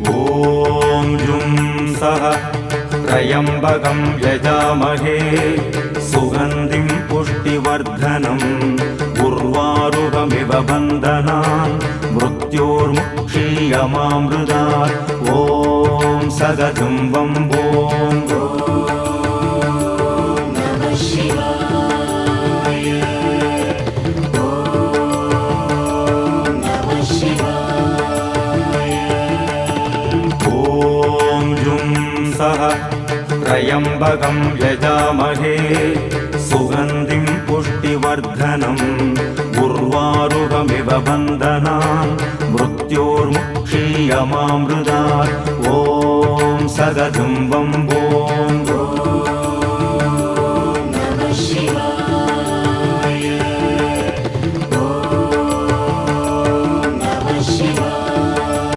ॐ जुं सः त्र्यम्बकं यजामहे सुगन्धिं पुष्टिवर्धनम् उर्वारुकमिव बन्धनान् मृत्योर्मुक्षीयमामृतात् ॐ सदतं वम्बो त्र्यम्बकं यजामहे सुगन्धिं पुष्टिवर्धनम् उर्वारुकमिव बन्धनान् मृत्योर्मुक्षीयमामृतात् ॐ सदतं वम्बो